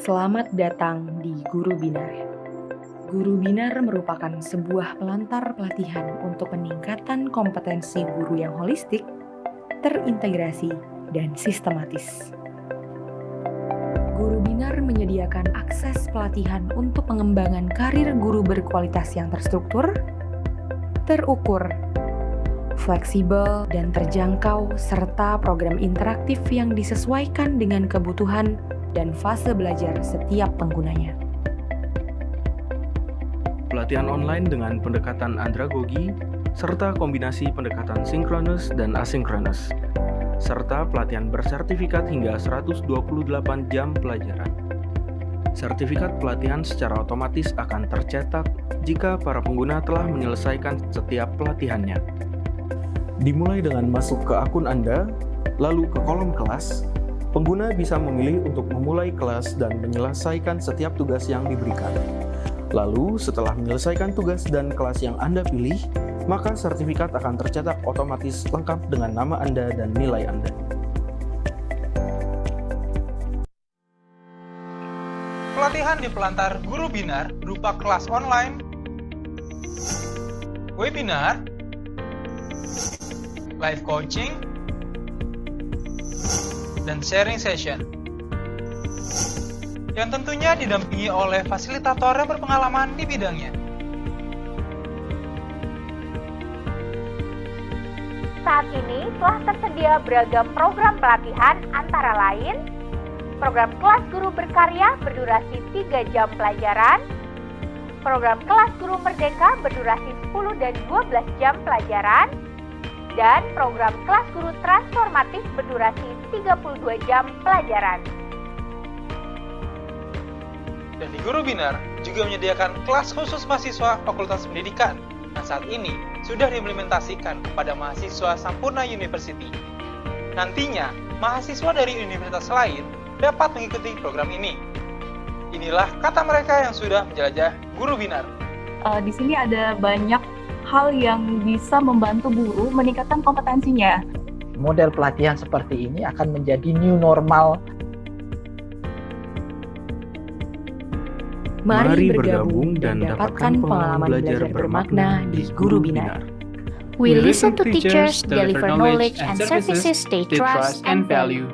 Selamat datang di Guru Binar. Guru Binar merupakan sebuah pelantar pelatihan untuk peningkatan kompetensi guru yang holistik, terintegrasi, dan sistematis. Guru Binar menyediakan akses pelatihan untuk pengembangan karir guru berkualitas yang terstruktur, terukur, fleksibel, dan terjangkau, serta program interaktif yang disesuaikan dengan kebutuhan dan fase belajar setiap penggunanya. Pelatihan online dengan pendekatan andragogi, serta kombinasi pendekatan sinkronus dan asinkronus, serta pelatihan bersertifikat hingga 128 jam pelajaran. Sertifikat pelatihan secara otomatis akan tercetak jika para pengguna telah menyelesaikan setiap pelatihannya. Dimulai dengan masuk ke akun Anda, lalu ke kolom kelas. Pengguna bisa memilih untuk memulai kelas dan menyelesaikan setiap tugas yang diberikan. Lalu, setelah menyelesaikan tugas dan kelas yang Anda pilih, maka sertifikat akan tercetak otomatis lengkap dengan nama Anda dan nilai Anda. Pelatihan di Pelantar Guru Binar berupa kelas online, webinar, live coaching, dan sharing session, yang tentunya didampingi oleh fasilitator yang berpengalaman di bidangnya. Saat ini telah tersedia beragam program pelatihan antara lain program kelas guru berkarya berdurasi 3 jam pelajaran, program kelas guru merdeka berdurasi 10 dan 12 jam pelajaran, dan program kelas guru transformatif berdurasi 32 jam pelajaran. Dan di Guru Binar juga menyediakan kelas khusus mahasiswa Fakultas Pendidikan yang saat ini sudah diimplementasikan kepada mahasiswa Sampurna University. Nantinya, mahasiswa dari universitas lain dapat mengikuti program ini. Inilah kata mereka yang sudah menjelajah Guru Binar. Di sini ada banyak hal yang bisa membantu guru meningkatkan kompetensinya. Model pelatihan seperti ini akan menjadi new normal. Mari bergabung dan dapatkan pengalaman belajar bermakna di Guru Binar. We listen to teachers, deliver knowledge and services they trust and value.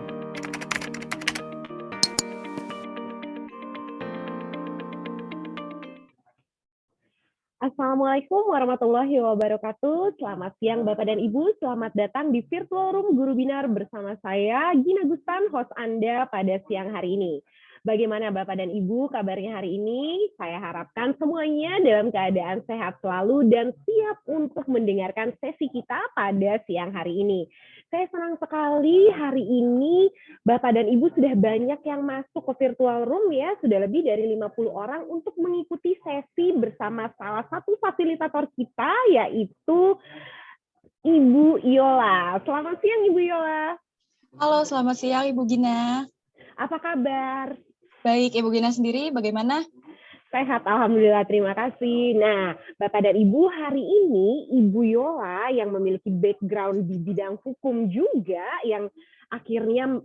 Assalamualaikum warahmatullahi wabarakatuh. Selamat siang Bapak dan Ibu. Selamat datang di Virtual Room Guru Binar bersama saya, Gina Gustan, host Anda pada siang hari ini. Bagaimana Bapak dan Ibu kabarnya hari ini? Saya harapkan semuanya dalam keadaan sehat selalu dan siap untuk mendengarkan sesi kita pada siang hari ini. Saya senang sekali hari ini Bapak dan Ibu sudah banyak yang masuk ke virtual room ya, sudah lebih dari 50 orang untuk mengikuti sesi bersama salah satu fasilitator kita yaitu Ibu Yola. Selamat siang Ibu Yola. Halo, selamat siang Ibu Gina. Apa kabar? Baik, Ibu Gina sendiri bagaimana? Sehat, Alhamdulillah, terima kasih. Nah, Bapak dan Ibu, hari ini Ibu Yola yang memiliki background di bidang hukum juga, yang akhirnya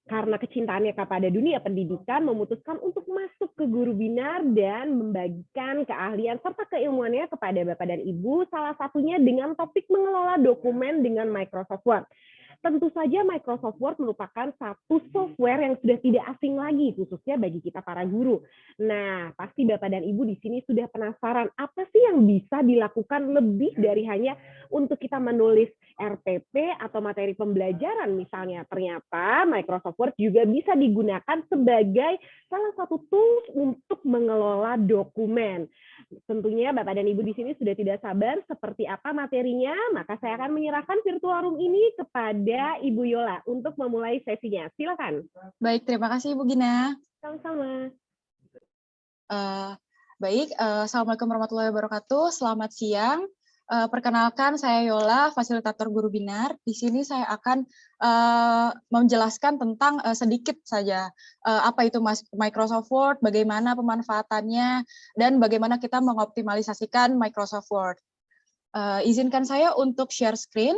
karena kecintaannya kepada dunia pendidikan, memutuskan untuk masuk ke Guru Binar dan membagikan keahlian serta keilmuannya kepada Bapak dan Ibu, salah satunya dengan topik mengelola dokumen dengan Microsoft Word. Tentu saja Microsoft Word merupakan satu software yang sudah tidak asing lagi, khususnya bagi kita para guru. Nah, pasti Bapak dan Ibu di sini sudah penasaran, apa sih yang bisa dilakukan lebih dari hanya untuk kita menulis RPP atau materi pembelajaran misalnya. Ternyata Microsoft Word juga bisa digunakan sebagai salah satu tools untuk mengelola dokumen. Tentunya Bapak dan Ibu di sini sudah tidak sabar seperti apa materinya, maka saya akan menyerahkan virtual room ini kepada Ibu Yola untuk memulai sesinya. Silakan. Baik, terima kasih Ibu Gina. Sama-sama. Assalamualaikum warahmatullahi wabarakatuh. Selamat siang. Perkenalkan, saya Yola, fasilitator guru binar. Di sini saya akan menjelaskan tentang sedikit saja apa itu Microsoft Word, bagaimana pemanfaatannya, dan bagaimana kita mengoptimalisasikan Microsoft Word. Izinkan saya untuk share screen.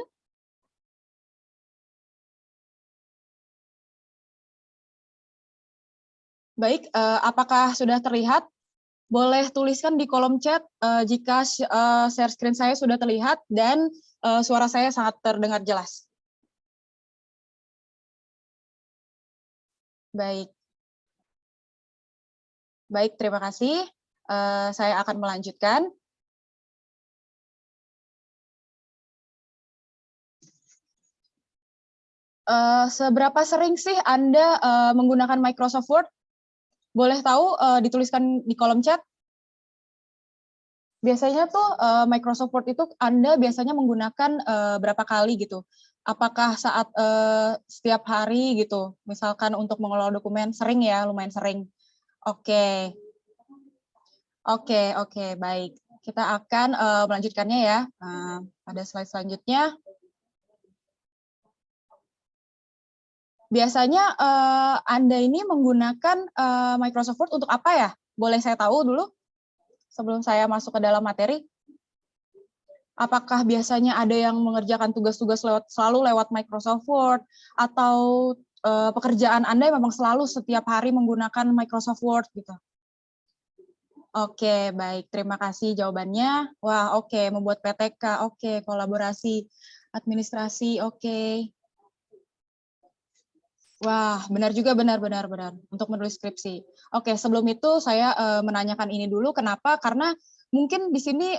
Baik, apakah sudah terlihat? Boleh tuliskan di kolom chat jika share screen saya sudah terlihat dan suara saya sangat terdengar jelas. Baik. Baik, terima kasih. Saya akan melanjutkan. Seberapa sering sih Anda menggunakan Microsoft Word? Boleh tahu dituliskan di kolom chat. Biasanya tuh Microsoft Word itu Anda biasanya menggunakan berapa kali gitu? Apakah saat setiap hari gitu? Misalkan untuk mengelola dokumen sering ya, lumayan sering. Oke. Oke, baik. Kita akan melanjutkannya ya. Pada slide selanjutnya. Biasanya Anda ini menggunakan Microsoft Word untuk apa ya? Boleh saya tahu dulu sebelum saya masuk ke dalam materi? Apakah biasanya ada yang mengerjakan tugas-tugas selalu lewat Microsoft Word, atau pekerjaan Anda memang selalu setiap hari menggunakan Microsoft Word gitu? Oke, baik. Terima kasih jawabannya. Wah, oke. Membuat PTK, oke. Kolaborasi, administrasi, oke. Wah, benar juga, benar. Untuk menulis skripsi. Oke, sebelum itu saya menanyakan ini dulu. Kenapa? Karena mungkin di sini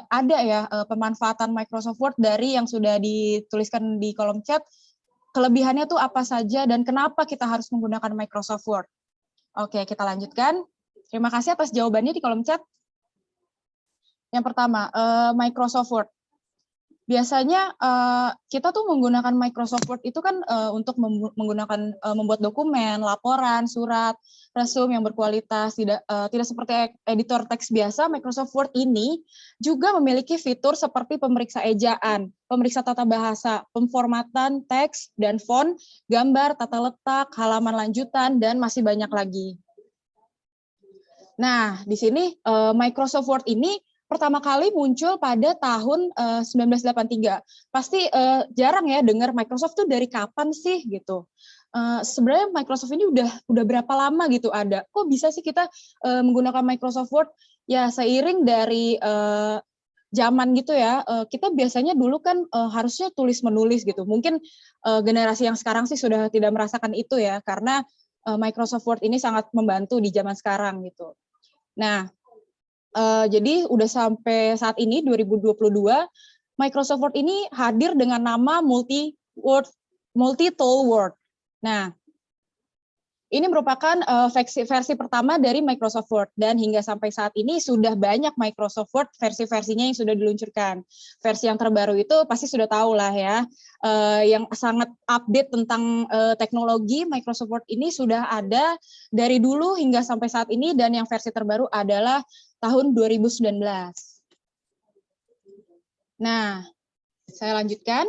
ada ya pemanfaatan Microsoft Word dari yang sudah dituliskan di kolom chat. Kelebihannya tuh apa saja dan kenapa kita harus menggunakan Microsoft Word? Oke, kita lanjutkan. Terima kasih atas jawabannya di kolom chat. Yang pertama, Microsoft Word. Biasanya kita tuh menggunakan Microsoft Word itu kan untuk membuat dokumen, laporan, surat, resume yang berkualitas. Tidak seperti editor teks biasa, Microsoft Word ini juga memiliki fitur seperti pemeriksa ejaan, pemeriksa tata bahasa, pemformatan teks dan font, gambar, tata letak, halaman lanjutan, dan masih banyak lagi. Nah, di sini Microsoft Word ini pertama kali muncul pada tahun 1983. Pasti jarang ya dengar Microsoft tuh dari kapan sih gitu. Sebenarnya Microsoft ini udah berapa lama gitu ada. Kok bisa sih kita menggunakan Microsoft Word? Ya seiring dari zaman gitu ya. Kita biasanya dulu kan harusnya tulis menulis gitu. Mungkin generasi yang sekarang sih sudah tidak merasakan itu ya, karena Microsoft Word ini sangat membantu di zaman sekarang gitu. Nah, jadi udah sampai saat ini 2022 Microsoft Word ini hadir dengan nama multi-tool Word. Nah, ini merupakan versi pertama dari Microsoft Word dan hingga sampai saat ini sudah banyak Microsoft Word versi-versinya yang sudah diluncurkan. Versi yang terbaru itu pasti sudah tahu lah ya, yang sangat update tentang teknologi Microsoft Word ini sudah ada dari dulu hingga sampai saat ini, dan yang versi terbaru adalah tahun 2019. Nah, saya lanjutkan.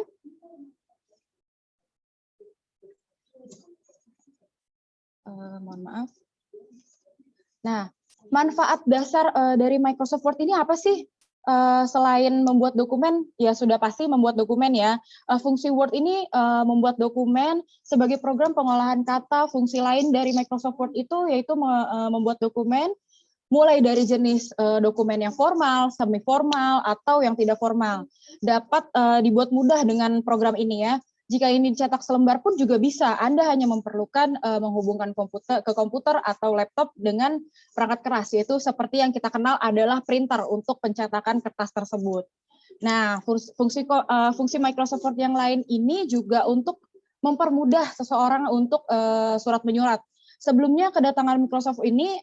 Mohon maaf. Nah, manfaat dasar dari Microsoft Word ini apa sih? Selain membuat dokumen, ya sudah pasti membuat dokumen ya. Fungsi Word ini membuat dokumen sebagai program pengolahan kata. Fungsi lain dari Microsoft Word itu yaitu membuat dokumen mulai dari jenis dokumen yang formal, semi formal, atau yang tidak formal. Dapat dibuat mudah dengan program ini ya. Jika ini dicetak selembar pun juga bisa. Anda hanya memerlukan menghubungkan komputer atau laptop dengan perangkat keras, yaitu seperti yang kita kenal adalah printer untuk pencetakan kertas tersebut. Nah, fungsi Microsoft Word yang lain ini juga untuk mempermudah seseorang untuk surat menyurat. Sebelumnya kedatangan Microsoft ini,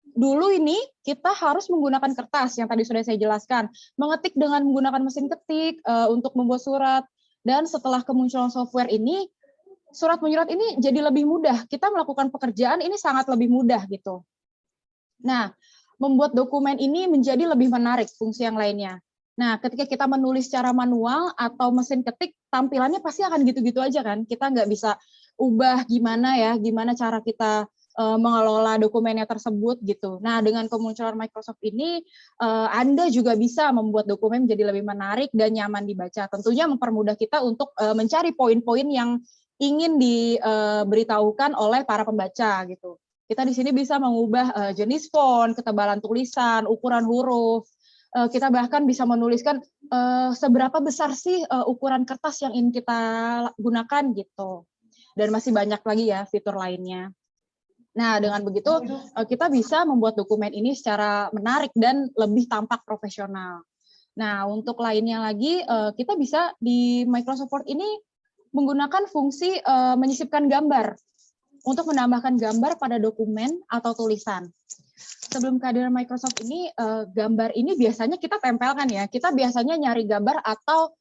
dulu ini kita harus menggunakan kertas yang tadi sudah saya jelaskan, mengetik dengan menggunakan mesin ketik untuk membuat surat, dan setelah kemunculan software ini, surat menyurat ini jadi lebih mudah. Kita melakukan pekerjaan ini sangat lebih mudah gitu. Nah, membuat dokumen ini menjadi lebih menarik fungsi yang lainnya. Nah, ketika kita menulis secara manual atau mesin ketik, tampilannya pasti akan gitu-gitu aja kan. Kita nggak bisa ubah gimana cara kita mengelola dokumennya tersebut gitu. Nah, dengan kemunculan Microsoft ini, Anda juga bisa membuat dokumen menjadi lebih menarik dan nyaman dibaca. Tentunya mempermudah kita untuk mencari poin-poin yang ingin diberitahukan oleh para pembaca gitu. Kita di sini bisa mengubah jenis font, ketebalan tulisan, ukuran huruf. Kita bahkan bisa menuliskan seberapa besar sih ukuran kertas yang ingin kita gunakan gitu. Dan masih banyak lagi ya fitur lainnya. Nah, dengan begitu kita bisa membuat dokumen ini secara menarik dan lebih tampak profesional. Nah, untuk lainnya lagi, kita bisa di Microsoft Word ini menggunakan fungsi menyisipkan gambar untuk menambahkan gambar pada dokumen atau tulisan. Sebelum kehadiran Microsoft ini, gambar ini biasanya kita tempelkan ya. Kita biasanya nyari gambar atau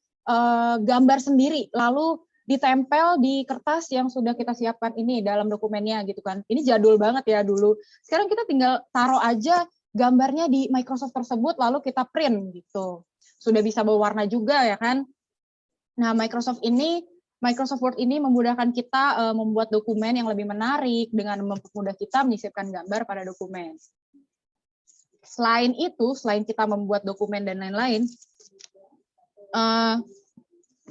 gambar sendiri, lalu ditempel di kertas yang sudah kita siapkan ini dalam dokumennya gitu kan. Ini jadul banget ya dulu. Sekarang kita tinggal taruh aja gambarnya di Microsoft tersebut, lalu kita print gitu. Sudah bisa berwarna juga ya kan. Nah, Microsoft Word ini memudahkan kita membuat dokumen yang lebih menarik dengan mempermudah kita menyisipkan gambar pada dokumen. Selain itu, selain kita membuat dokumen dan lain-lain,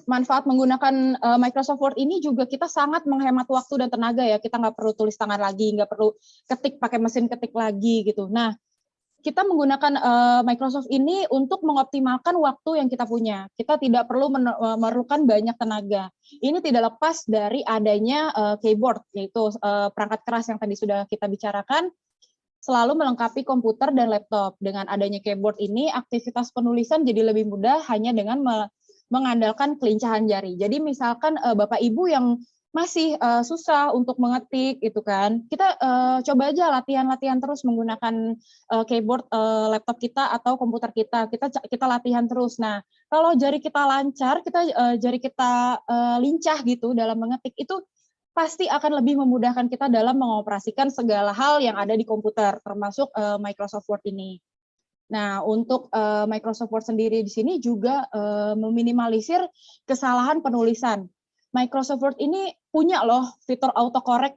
manfaat menggunakan Microsoft Word ini juga kita sangat menghemat waktu dan tenaga ya. Kita nggak perlu tulis tangan lagi, nggak perlu ketik pakai mesin ketik lagi gitu. Nah, kita menggunakan Microsoft ini untuk mengoptimalkan waktu yang kita punya. Kita tidak perlu memerlukan banyak tenaga. Ini tidak lepas dari adanya keyboard, yaitu perangkat keras yang tadi sudah kita bicarakan, selalu melengkapi komputer dan laptop. Dengan adanya keyboard ini, aktivitas penulisan jadi lebih mudah hanya dengan mengandalkan kelincahan jari. Jadi misalkan Bapak Ibu yang masih susah untuk mengetik gitu kan, kita coba aja latihan terus menggunakan keyboard laptop kita atau komputer kita latihan terus. Nah, kalau jari kita lancar, jari kita lincah gitu dalam mengetik, itu pasti akan lebih memudahkan kita dalam mengoperasikan segala hal yang ada di komputer, termasuk Microsoft Word ini. Nah, untuk Microsoft Word sendiri di sini juga meminimalisir kesalahan penulisan. Microsoft Word ini punya loh fitur autocorrect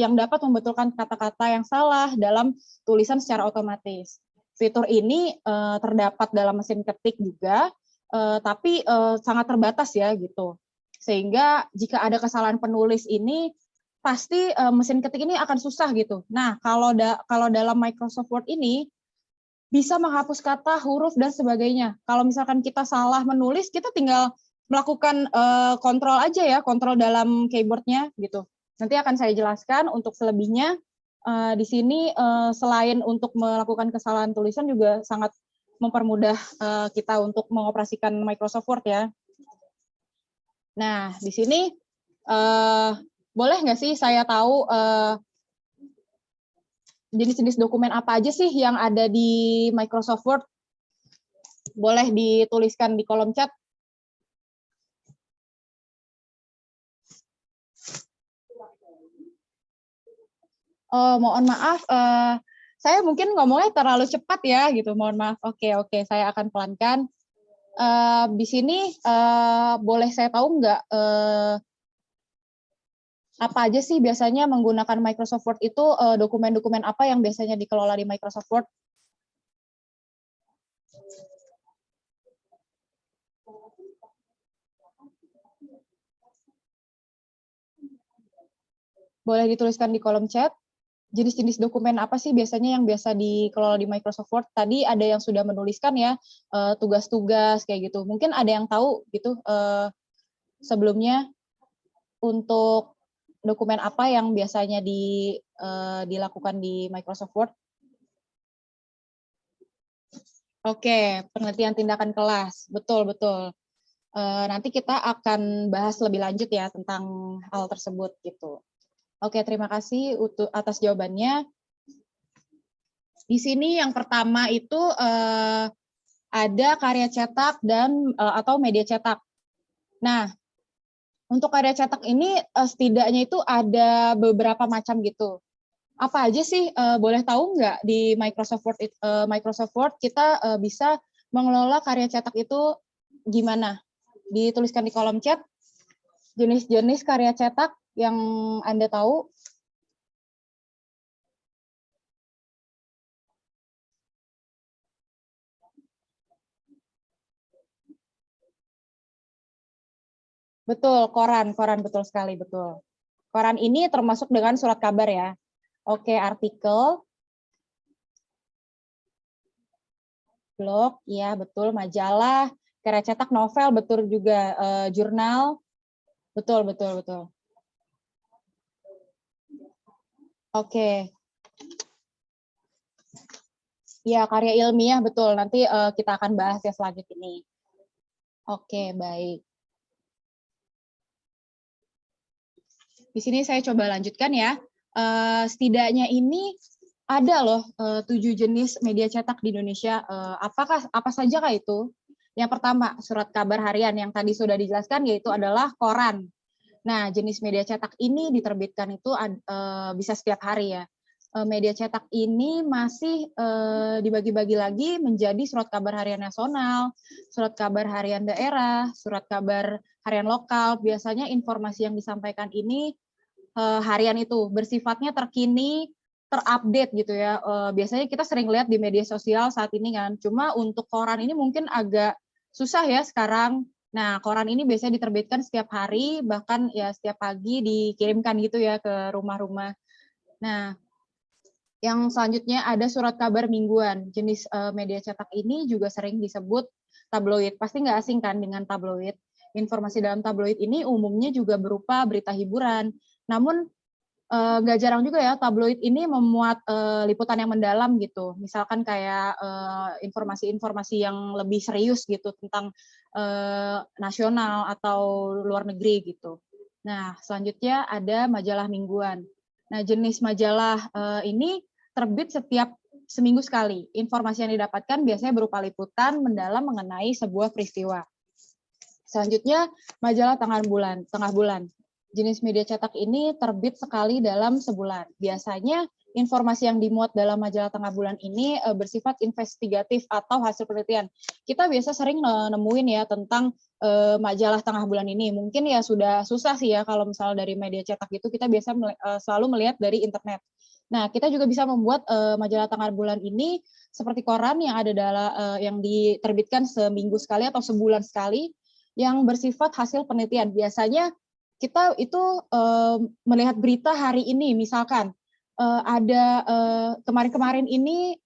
yang dapat membetulkan kata-kata yang salah dalam tulisan secara otomatis. Fitur ini terdapat dalam mesin ketik juga, tapi sangat terbatas ya gitu. Sehingga jika ada kesalahan penulis ini, pasti mesin ketik ini akan susah gitu. Nah, kalau dalam Microsoft Word ini, bisa menghapus kata, huruf, dan sebagainya. Kalau misalkan kita salah menulis, kita tinggal melakukan kontrol aja ya, kontrol dalam keyboardnya gitu. Nanti akan saya jelaskan untuk selebihnya. Di sini selain untuk melakukan kesalahan tulisan juga sangat mempermudah kita untuk mengoperasikan Microsoft Word ya. Nah, di sini boleh nggak sih saya tahu jenis-jenis dokumen apa aja sih yang ada di Microsoft Word? Boleh dituliskan di kolom chat. Oh, mohon maaf, saya mungkin ngomongnya terlalu cepat ya, gitu. Mohon maaf. Oke, saya akan pelankan. Di sini boleh saya tahu nggak apa aja sih biasanya menggunakan Microsoft Word itu, dokumen-dokumen apa yang biasanya dikelola di Microsoft Word? Boleh dituliskan di kolom chat. Jenis-jenis dokumen apa sih biasanya yang biasa dikelola di Microsoft Word? Tadi ada yang sudah menuliskan ya, tugas-tugas kayak gitu. Mungkin ada yang tahu gitu sebelumnya untuk dokumen apa yang biasanya dilakukan di Microsoft Word? Oke, penelitian tindakan kelas, betul betul. Nanti kita akan bahas lebih lanjut ya tentang hal tersebut gitu. Oke, terima kasih atas jawabannya. Di sini yang pertama itu ada karya cetak dan atau media cetak. Nah, untuk karya cetak ini setidaknya itu ada beberapa macam gitu. Apa aja sih, boleh tahu nggak di Microsoft Word kita bisa mengelola karya cetak itu gimana? Dituliskan di kolom chat jenis-jenis karya cetak yang Anda tahu. Betul, koran betul sekali, betul. Koran ini termasuk dengan surat kabar ya. Oke, artikel, blog, ya betul, majalah, karya cetak, novel, betul juga, jurnal, betul. Oke. Ya, karya ilmiah, betul. Nanti kita akan bahas ya selanjutnya ini. Oke, baik. Di sini saya coba lanjutkan ya. Setidaknya ini ada loh 7 jenis media cetak di Indonesia. Apa saja kah itu? Yang pertama, surat kabar harian yang tadi sudah dijelaskan, yaitu adalah koran. Nah, jenis media cetak ini diterbitkan itu bisa setiap hari ya. Media cetak ini masih dibagi-bagi lagi menjadi surat kabar harian nasional, surat kabar harian daerah, surat kabar harian lokal. Biasanya informasi yang disampaikan ini harian itu bersifatnya terkini, terupdate gitu ya. Biasanya kita sering lihat di media sosial saat ini kan. Cuma untuk koran ini mungkin agak susah ya sekarang. Nah, koran ini biasanya diterbitkan setiap hari, bahkan ya setiap pagi dikirimkan gitu ya ke rumah-rumah. Nah, yang selanjutnya ada surat kabar mingguan. Jenis media cetak ini juga sering disebut tabloid. Pasti nggak asing kan dengan tabloid. Informasi dalam tabloid ini umumnya juga berupa berita hiburan. Namun nggak jarang juga ya tabloid ini memuat liputan yang mendalam gitu. Misalkan kayak informasi-informasi yang lebih serius gitu tentang nasional atau luar negeri gitu. Nah, selanjutnya ada majalah mingguan. Nah, jenis majalah ini terbit setiap seminggu sekali. Informasi yang didapatkan biasanya berupa liputan mendalam mengenai sebuah peristiwa. Selanjutnya, majalah tengah bulan. Jenis media cetak ini terbit sekali dalam sebulan. Biasanya informasi yang dimuat dalam majalah tengah bulan ini bersifat investigatif atau hasil penelitian. Kita biasa sering nemuin ya tentang majalah tengah bulan ini. Mungkin ya sudah susah sih ya kalau misalnya dari media cetak itu kita biasa selalu melihat dari internet. Nah, kita juga bisa membuat majalah tengah bulan ini seperti koran yang ada yang diterbitkan seminggu sekali atau sebulan sekali yang bersifat hasil penelitian. Biasanya kita itu melihat berita hari ini, misalkan ada kemarin-kemarin ini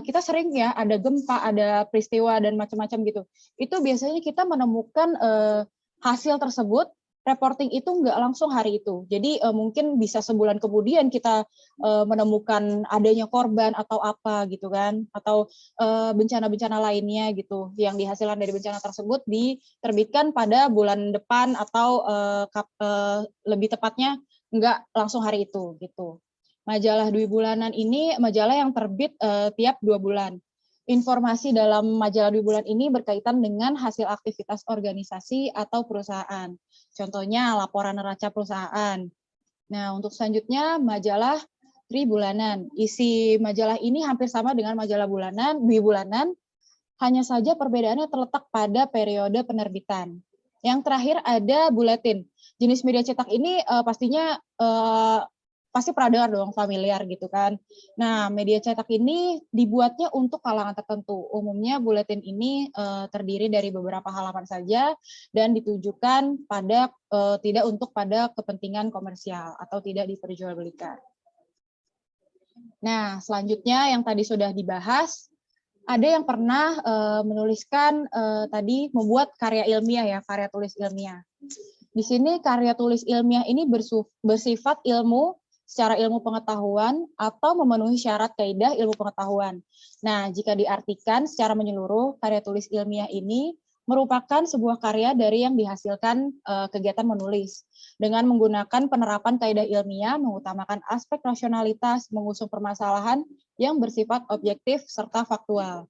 kita sering ya ada gempa, ada peristiwa dan macam-macam gitu. Itu biasanya kita menemukan hasil tersebut, reporting itu nggak langsung hari itu. Jadi mungkin bisa sebulan kemudian kita menemukan adanya korban atau apa gitu kan, atau bencana-bencana lainnya gitu yang dihasilkan dari bencana tersebut diterbitkan pada bulan depan atau lebih tepatnya nggak langsung hari itu gitu. Majalah Dwi Bulanan ini majalah yang terbit tiap 2 bulan. Informasi dalam majalah Dwi Bulan ini berkaitan dengan hasil aktivitas organisasi atau perusahaan. Contohnya laporan neraca perusahaan. Nah, untuk selanjutnya majalah Tri Bulanan. Isi majalah ini hampir sama dengan majalah Dwi Bulanan, hanya saja perbedaannya terletak pada periode penerbitan. Yang terakhir ada buletin. Jenis media cetak ini pastinya pasti pernah dengar dong, familiar gitu kan. Nah, media cetak ini dibuatnya untuk kalangan tertentu. Umumnya buletin ini terdiri dari beberapa halaman saja dan ditujukan pada tidak untuk pada kepentingan komersial atau tidak diperjualbelikan. Nah, selanjutnya yang tadi sudah dibahas, ada yang pernah menuliskan tadi membuat karya ilmiah ya, karya tulis ilmiah. Di sini karya tulis ilmiah ini bersifat ilmu secara ilmu pengetahuan atau memenuhi syarat kaidah ilmu pengetahuan. Nah, jika diartikan secara menyeluruh, karya tulis ilmiah ini merupakan sebuah karya dari yang dihasilkan kegiatan menulis dengan menggunakan penerapan kaidah ilmiah, mengutamakan aspek rasionalitas, mengusung permasalahan yang bersifat objektif serta faktual.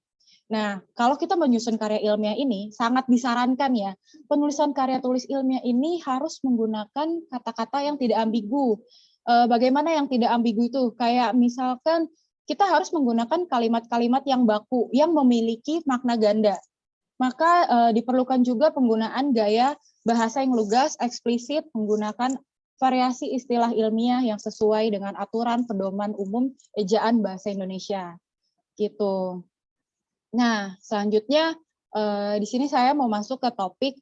Nah, kalau kita menyusun karya ilmiah ini, sangat disarankan ya, penulisan karya tulis ilmiah ini harus menggunakan kata-kata yang tidak ambigu. Bagaimana yang tidak ambigu itu? Kayak misalkan kita harus menggunakan kalimat-kalimat yang baku, yang memiliki makna ganda. Maka diperlukan juga penggunaan gaya bahasa yang lugas, eksplisit, menggunakan variasi istilah ilmiah yang sesuai dengan aturan pedoman umum ejaan bahasa Indonesia. Gitu. Nah, selanjutnya di sini saya mau masuk ke topik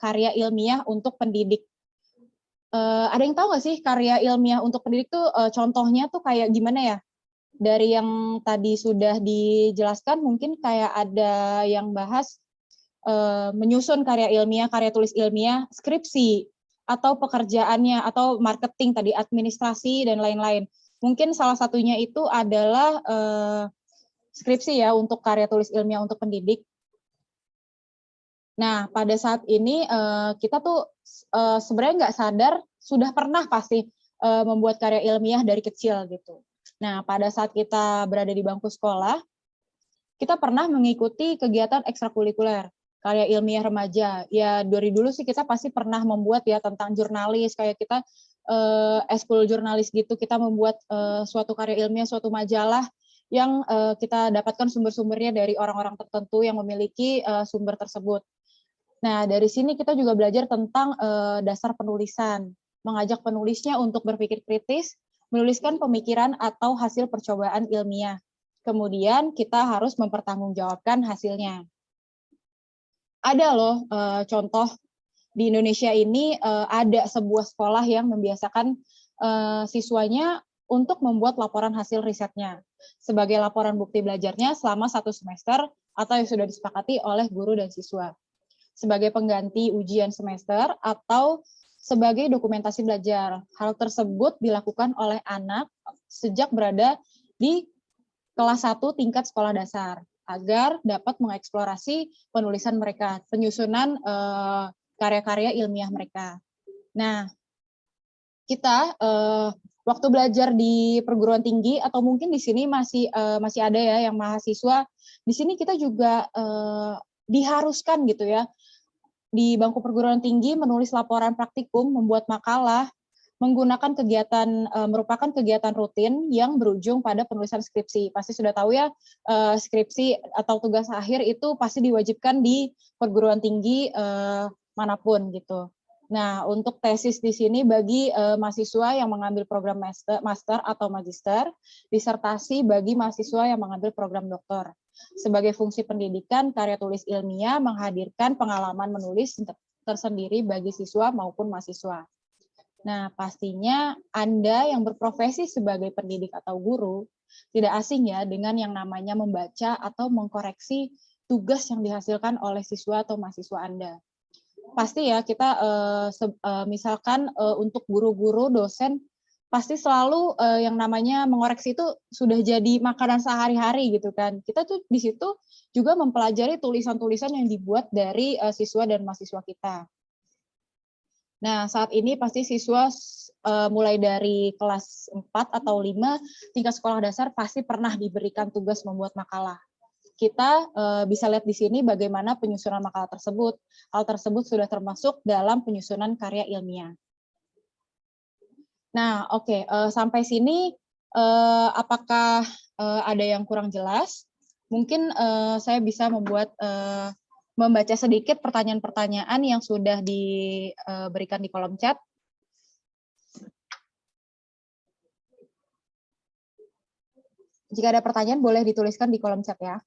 karya ilmiah untuk pendidik. Ada yang tahu nggak sih karya ilmiah untuk pendidik tuh contohnya tuh kayak gimana ya? Dari yang tadi sudah dijelaskan, mungkin kayak ada yang bahas menyusun karya ilmiah, karya tulis ilmiah, skripsi, atau pekerjaannya, atau marketing tadi, administrasi, dan lain-lain. Mungkin salah satunya itu adalah skripsi ya untuk karya tulis ilmiah untuk pendidik. Nah, pada saat ini kita tuh sebenarnya nggak sadar sudah pernah pasti membuat karya ilmiah dari kecil gitu. Nah, pada saat kita berada di bangku sekolah, kita pernah mengikuti kegiatan ekstrakurikuler, karya ilmiah remaja. Ya dari dulu sih kita pasti pernah membuat ya tentang jurnalis, kayak kita eskul jurnalis gitu, kita membuat suatu karya ilmiah, suatu majalah yang kita dapatkan sumber-sumbernya dari orang-orang tertentu yang memiliki sumber tersebut. Nah, dari sini kita juga belajar tentang dasar penulisan, mengajak penulisnya untuk berpikir kritis, menuliskan pemikiran atau hasil percobaan ilmiah. Kemudian kita harus mempertanggungjawabkan hasilnya. Ada loh contoh di Indonesia ini ada sebuah sekolah yang membiasakan siswanya untuk membuat laporan hasil risetnya sebagai laporan bukti belajarnya selama 1 semester atau yang sudah disepakati oleh guru dan siswa. Sebagai pengganti ujian semester atau sebagai dokumentasi belajar. Hal tersebut dilakukan oleh anak sejak berada di kelas 1 tingkat sekolah dasar agar dapat mengeksplorasi penulisan mereka, penyusunan karya-karya ilmiah mereka. Nah, kita waktu belajar di perguruan tinggi atau mungkin di sini masih ada ya yang mahasiswa, di sini kita juga diharuskan gitu ya di bangku perguruan tinggi menulis laporan praktikum, membuat makalah, menggunakan kegiatan merupakan kegiatan rutin yang berujung pada penulisan skripsi. Pasti sudah tahu ya, skripsi atau tugas akhir itu pasti diwajibkan di perguruan tinggi manapun gitu. Nah, untuk tesis di sini bagi mahasiswa yang mengambil program master atau magister, disertasi bagi mahasiswa yang mengambil program doktor. Sebagai fungsi pendidikan, karya tulis ilmiah menghadirkan pengalaman menulis tersendiri bagi siswa maupun mahasiswa. Nah, pastinya Anda yang berprofesi sebagai pendidik atau guru tidak asing ya dengan yang namanya membaca atau mengkoreksi tugas yang dihasilkan oleh siswa atau mahasiswa Anda. Pasti ya kita misalkan untuk guru-guru, dosen pasti selalu yang namanya mengoreksi itu sudah jadi makanan sehari-hari gitu kan. Kita tuh di situ juga mempelajari tulisan-tulisan yang dibuat dari siswa dan mahasiswa kita. Nah, saat ini pasti siswa mulai dari kelas 4 atau 5 tingkat sekolah dasar pasti pernah diberikan tugas membuat makalah. Kita bisa lihat di sini bagaimana penyusunan makalah tersebut. Hal tersebut sudah termasuk dalam penyusunan karya ilmiah. Nah, oke, sampai sini apakah ada yang kurang jelas? Mungkin saya bisa membaca sedikit pertanyaan-pertanyaan yang sudah diberikan di kolom chat. Jika ada pertanyaan boleh dituliskan di kolom chat ya.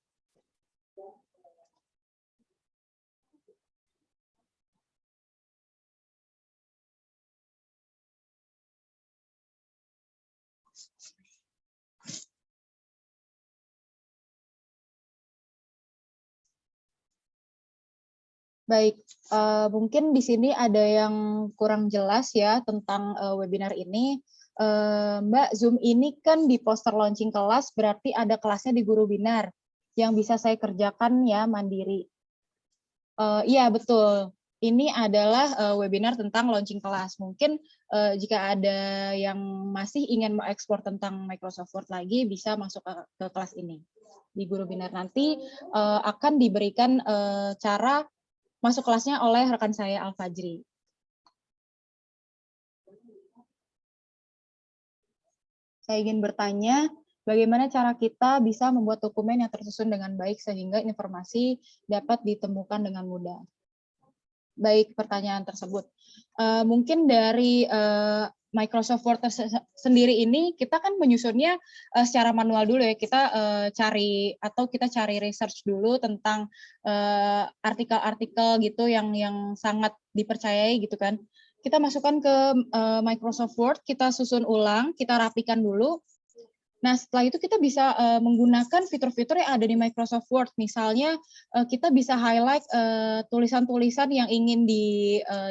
Baik, mungkin di sini ada yang kurang jelas ya tentang webinar ini. Mbak, Zoom ini kan di poster launching kelas, berarti ada kelasnya di Guru Binar yang bisa saya kerjakan ya mandiri. Iya, betul. Ini adalah webinar tentang launching kelas. Mungkin jika ada yang masih ingin mengekspor tentang Microsoft Word lagi, bisa masuk ke kelas ini. Di Guru Binar nanti akan diberikan cara masuk kelasnya oleh rekan saya Al-Fajri. Saya ingin bertanya, bagaimana cara kita bisa membuat dokumen yang tersusun dengan baik sehingga informasi dapat ditemukan dengan mudah? Baik, pertanyaan tersebut. Mungkin dari Microsoft Word sendiri ini, kita kan menyusunnya secara manual dulu ya. Kita cari research dulu tentang artikel-artikel gitu yang sangat dipercayai gitu kan. Kita masukkan ke Microsoft Word, kita susun ulang, kita rapikan dulu. Nah, setelah itu kita bisa menggunakan fitur-fitur yang ada di Microsoft Word. Misalnya, kita bisa highlight tulisan-tulisan yang ingin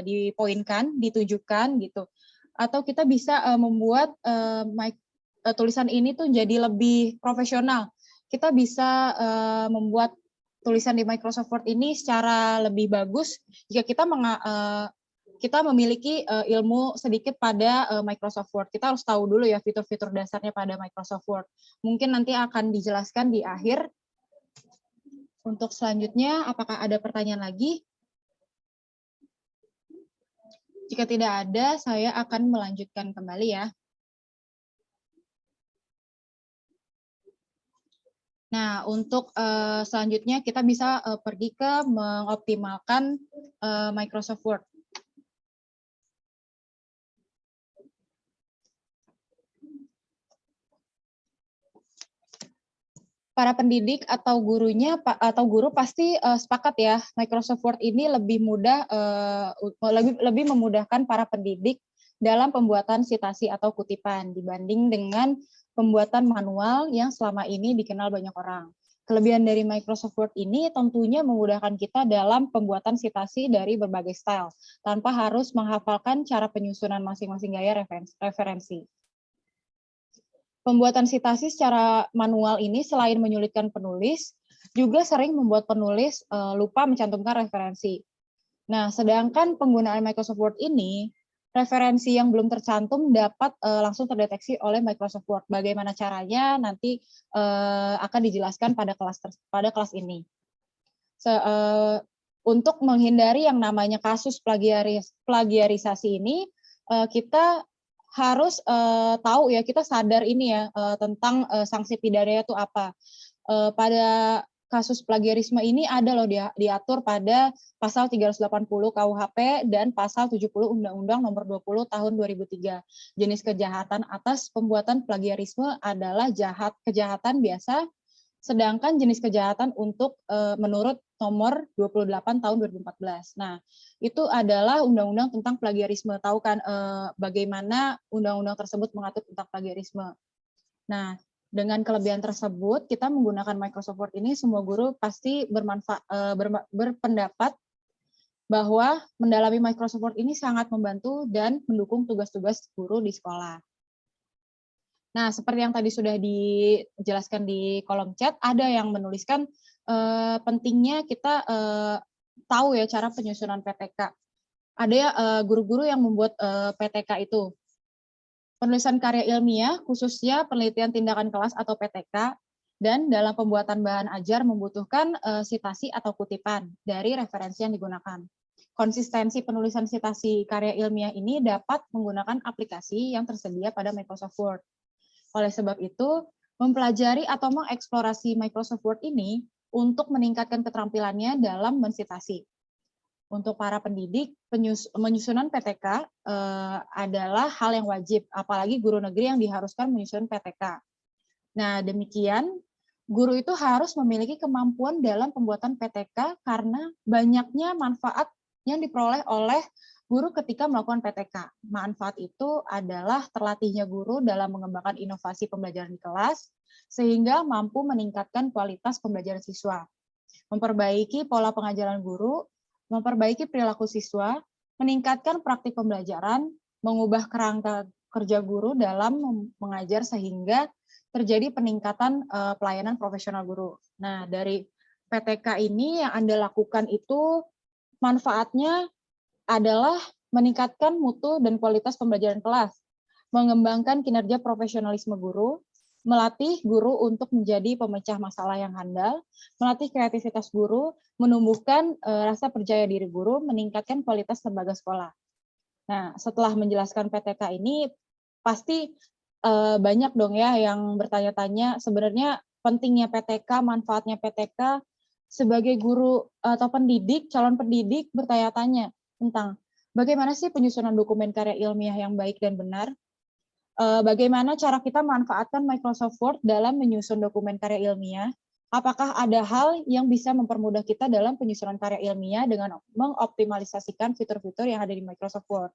dipoinkan, ditujukan gitu. Atau kita bisa membuat tulisan ini tuh jadi lebih profesional. Kita bisa membuat tulisan di Microsoft Word ini secara lebih bagus jika kita memiliki ilmu sedikit pada Microsoft Word. Kita harus tahu dulu ya fitur-fitur dasarnya pada Microsoft Word. Mungkin nanti akan dijelaskan di akhir. Untuk selanjutnya, apakah ada pertanyaan lagi? Jika tidak ada, saya akan melanjutkan kembali ya. Nah, untuk selanjutnya kita bisa pergi ke mengoptimalkan Microsoft Word. Para pendidik atau gurunya atau guru pasti sepakat ya, Microsoft Word ini lebih mudah, lebih memudahkan para pendidik dalam pembuatan citasi atau kutipan dibanding dengan pembuatan manual yang selama ini dikenal banyak orang. Kelebihan dari Microsoft Word ini tentunya memudahkan kita dalam pembuatan citasi dari berbagai style, tanpa harus menghafalkan cara penyusunan masing-masing gaya referensi. Pembuatan citasi secara manual ini selain menyulitkan penulis, juga sering membuat penulis lupa mencantumkan referensi. Nah, sedangkan penggunaan Microsoft Word ini, referensi yang belum tercantum dapat langsung terdeteksi oleh Microsoft Word. Bagaimana caranya nanti akan dijelaskan pada kelas ini. Untuk menghindari yang namanya kasus plagiarisasi ini, kita harus tahu ya, kita sadar ini ya tentang sanksi pidananya itu apa. Pada kasus plagiarisme ini ada loh diatur pada pasal 380 KUHP dan pasal 70 Undang-Undang Nomor 20 Tahun 2003. Jenis kejahatan atas pembuatan plagiarisme adalah kejahatan biasa, sedangkan jenis kejahatan untuk menurut Nomor 28 Tahun 2014. Nah, itu adalah undang-undang tentang plagiarisme. Tahu kan bagaimana undang-undang tersebut mengatur tentang plagiarisme. Nah, dengan kelebihan tersebut, kita menggunakan Microsoft Word ini, semua guru pasti berpendapat bahwa mendalami Microsoft Word ini sangat membantu dan mendukung tugas-tugas guru di sekolah. Nah, seperti yang tadi sudah dijelaskan di kolom chat, ada yang menuliskan pentingnya kita tahu ya cara penyusunan PTK. Ada guru-guru yang membuat PTK itu. Penulisan karya ilmiah, khususnya penelitian tindakan kelas atau PTK, dan dalam pembuatan bahan ajar membutuhkan citasi atau kutipan dari referensi yang digunakan. Konsistensi penulisan citasi karya ilmiah ini dapat menggunakan aplikasi yang tersedia pada Microsoft Word. Oleh sebab itu, mempelajari atau mengeksplorasi Microsoft Word ini untuk meningkatkan keterampilannya dalam mensitasi. Untuk para pendidik, menyusunan PTK adalah hal yang wajib, apalagi guru negeri yang diharuskan menyusun PTK. Nah, demikian, guru itu harus memiliki kemampuan dalam pembuatan PTK karena banyaknya manfaat yang diperoleh oleh guru ketika melakukan PTK. Manfaat itu adalah terlatihnya guru dalam mengembangkan inovasi pembelajaran di kelas, sehingga mampu meningkatkan kualitas pembelajaran siswa, memperbaiki pola pengajaran guru, memperbaiki perilaku siswa, meningkatkan praktik pembelajaran, mengubah kerangka kerja guru dalam mengajar sehingga terjadi peningkatan pelayanan profesional guru. Nah, dari PTK ini yang Anda lakukan itu manfaatnya adalah meningkatkan mutu dan kualitas pembelajaran kelas, mengembangkan kinerja profesionalisme guru, melatih guru untuk menjadi pemecah masalah yang handal, melatih kreativitas guru, menumbuhkan rasa percaya diri guru, meningkatkan kualitas lembaga sekolah. Nah, setelah menjelaskan PTK ini, pasti banyak dong ya yang bertanya-tanya sebenarnya pentingnya PTK, manfaatnya PTK sebagai guru atau pendidik, calon pendidik bertanya-tanya tentang bagaimana sih penyusunan dokumen karya ilmiah yang baik dan benar, bagaimana cara kita manfaatkan Microsoft Word dalam menyusun dokumen karya ilmiah, apakah ada hal yang bisa mempermudah kita dalam penyusunan karya ilmiah dengan mengoptimalisasikan fitur-fitur yang ada di Microsoft Word.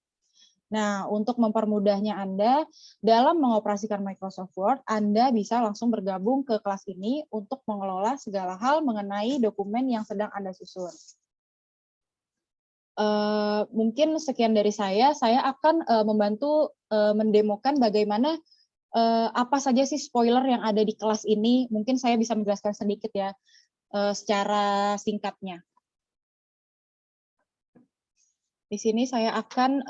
Nah, untuk mempermudahnya Anda dalam mengoperasikan Microsoft Word, Anda bisa langsung bergabung ke kelas ini untuk mengelola segala hal mengenai dokumen yang sedang Anda susun. Mungkin sekian dari saya akan membantu mendemokan bagaimana apa saja sih spoiler yang ada di kelas ini. Mungkin saya bisa menjelaskan sedikit ya secara singkatnya. Di sini saya akan